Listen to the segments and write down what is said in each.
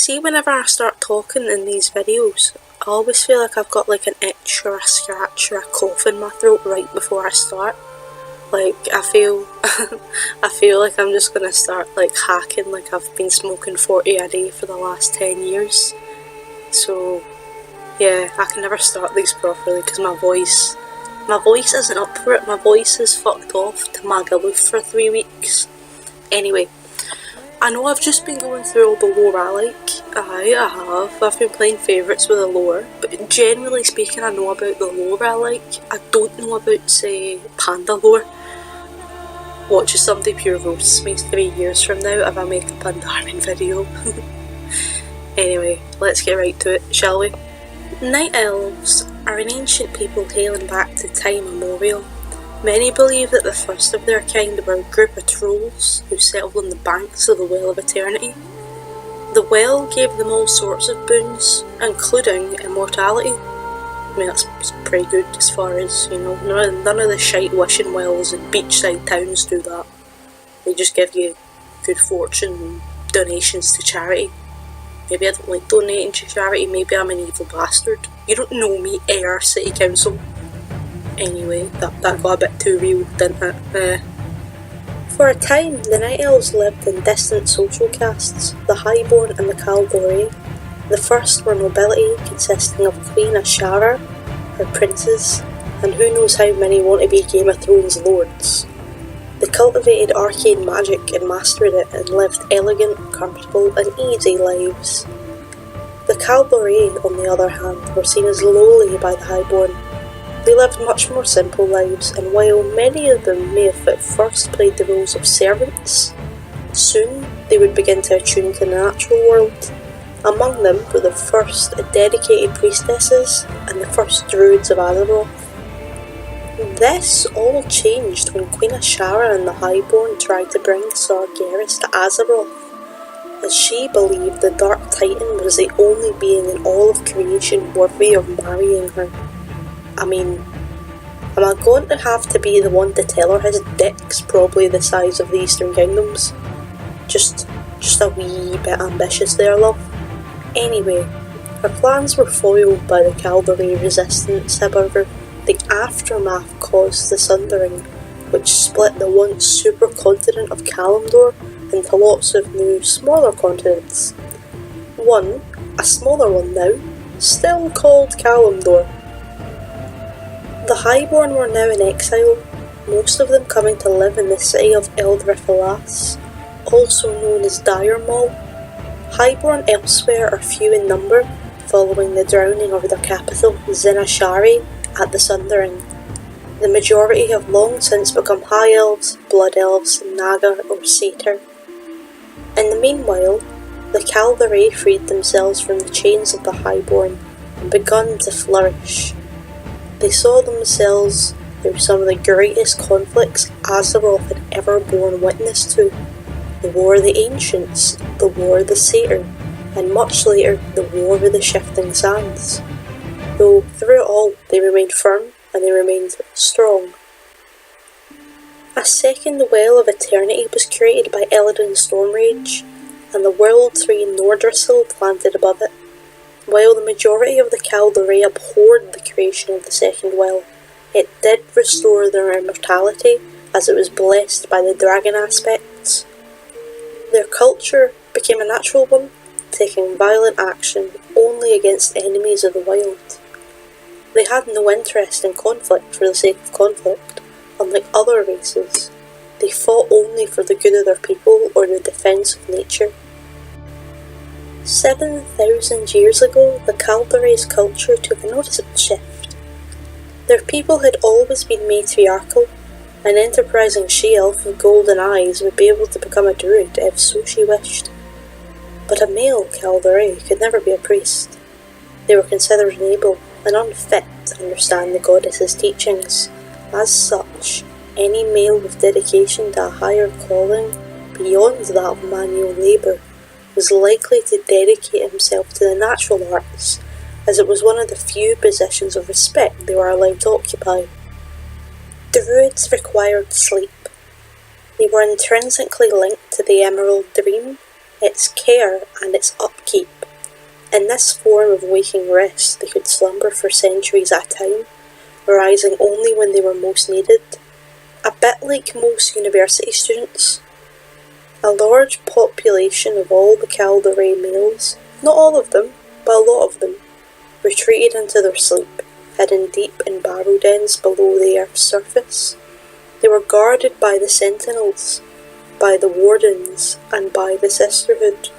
See, whenever I start talking in these videos, I always feel like I've got like an itch or a scratch or a cough in my throat right before I start. Like, I feel like I'm just gonna start like hacking like I've been smoking 40 a day for the last 10 years. So yeah, I can never start these properly because my voice isn't up for it. My voice is fucked off to Magaluf for 3 weeks. Anyway, I know I've just been going through all the lore I like. I have. I've been playing favourites with the lore, but generally speaking I know about the lore I like. I don't know about, say, panda lore. Watch as somebody pure roasts me 3 years from now if I make a Pandaren video. Anyway, let's get right to it, shall we? Night Elves are an ancient people hailing back to time immemorial. Many believe that the first of their kind were a group of trolls who settled on the banks of the Well of Eternity. The well gave them all sorts of boons, including immortality. I mean, that's pretty good as far as, you know, none of the shite wishing wells and beachside towns do that. They just give you good fortune and donations to charity. Maybe I don't like donating to charity, maybe I'm an evil bastard. You don't know me, Ayr City Council. Anyway, that got a bit too real, didn't it? For a time, the Night Elves lived in distant social castes, the Highborn and the Caldore. The first were nobility, consisting of Queen Ashara, her princes, and who knows how many want to be Game of Thrones lords. They cultivated arcane magic and mastered it and lived elegant, comfortable and easy lives. The Caldore, on the other hand, were seen as lowly by the Highborn. They lived much more simple lives, and while many of them may have at first played the roles of servants, soon they would begin to attune to the natural world. Among them were the first dedicated priestesses and the first druids of Azeroth. This all changed when Queen Ashara and the Highborn tried to bring Sargeras to Azeroth, as she believed the Dark Titan was the only being in all of creation worthy of marrying her. I mean, am I going to have to be the one to tell her his dick's probably the size of the Eastern Kingdoms? Just a wee bit ambitious there, love. Anyway, her plans were foiled by the Caldore resistance, however. The aftermath caused the Sundering, which split the once supercontinent of Kalimdor into lots of new, smaller continents. One, a smaller one now, still called Kalimdor. The Highborn were now in exile, most of them coming to live in the city of Eldrithalas, also known as Dire Maul. Highborn elsewhere are few in number, following the drowning of their capital, Zinashari, at the Sundering. The majority have long since become High Elves, Blood Elves, Naga or Satyr. In the meanwhile, the Caldore freed themselves from the chains of the Highborn and begun to flourish. They saw themselves through some of the greatest conflicts Azeroth had ever borne witness to. The War of the Ancients, the War of the Satyr, and much later the War of the Shifting Sands. Though through it all they remained firm and they remained strong. A second Well of Eternity was created by Illidan Stormrage, and the World Tree Nordrassil planted above it. While the majority of the Caldore abhorred the creation of the second well, it did restore their immortality as it was blessed by the dragon aspects. Their culture became a natural one, taking violent action only against enemies of the wild. They had no interest in conflict for the sake of conflict, unlike other races. They fought only for the good of their people or the defence of nature. 7,000 years ago, the Caldore's culture took a noticeable shift. Their people had always been matriarchal. An enterprising she-elf with golden eyes would be able to become a druid if so she wished. But a male Caldore could never be a priest. They were considered unable and unfit to understand the goddess's teachings. As such, any male with dedication to a higher calling beyond that of manual labour was likely to dedicate himself to the natural arts, as it was one of the few positions of respect they were allowed to occupy. Druids required sleep. They were intrinsically linked to the Emerald Dream, its care and its upkeep. In this form of waking rest, they could slumber for centuries at a time, arising only when they were most needed, a bit like most university students. A large population of all the Calderay males, not all of them, but a lot of them, retreated into their sleep, hidden deep in barrow dens below the earth's surface. They were guarded by the sentinels, by the wardens, and by the sisterhood,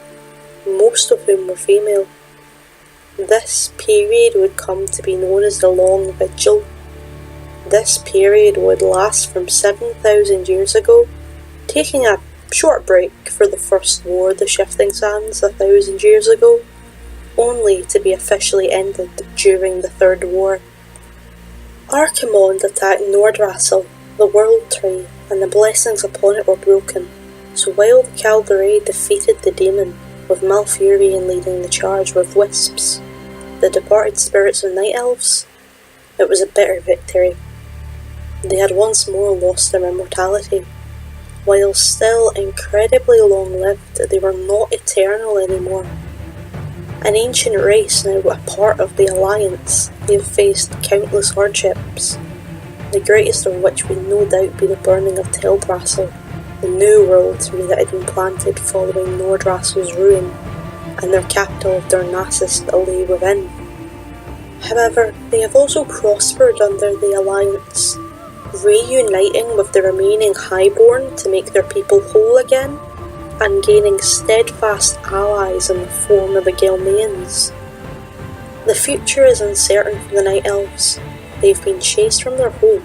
most of whom were female. This period would come to be known as the Long Vigil. This period would last from 7,000 years ago, taking a short break for the First War of the Shifting Sands 1,000 years ago, only to be officially ended during the Third War. Archimonde attacked Nordrassil, the World Tree, and the blessings upon it were broken, so while the Calderay defeated the demon, with Malfurion leading the charge with Wisps, the departed spirits of Night Elves, it was a bitter victory. They had once more lost their immortality. While still incredibly long-lived, they were not eternal anymore. An ancient race now a part of the Alliance, they have faced countless hardships, the greatest of which would no doubt be the burning of Teldrassil, the new world tree that had been planted following Nordrassil's ruin, and their capital of Darnassus that lay within. However, they have also prospered under the Alliance, reuniting with the remaining Highborn to make their people whole again, and gaining steadfast allies in the form of the Gelmeans. The future is uncertain for the Night Elves. They've been chased from their home,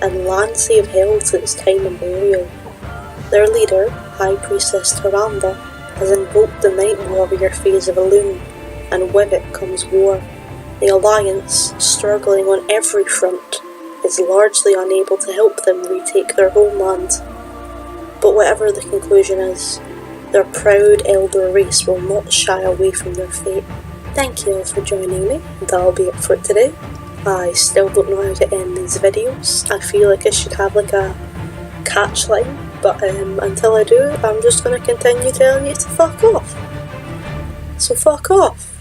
and lands they have held since time immemorial. Their leader, High Priestess Tyrande, has invoked the Night Warrior phase of Elune, and with it comes war. The Alliance, struggling on every front, is largely unable to help them retake their homeland. But whatever the conclusion is, their proud elder race will not shy away from their fate. Thank you all for joining me, and that'll be it for today. I still don't know how to end these videos. I feel like I should have like a catch line, but until I do, I'm just going to continue telling you to fuck off. So fuck off.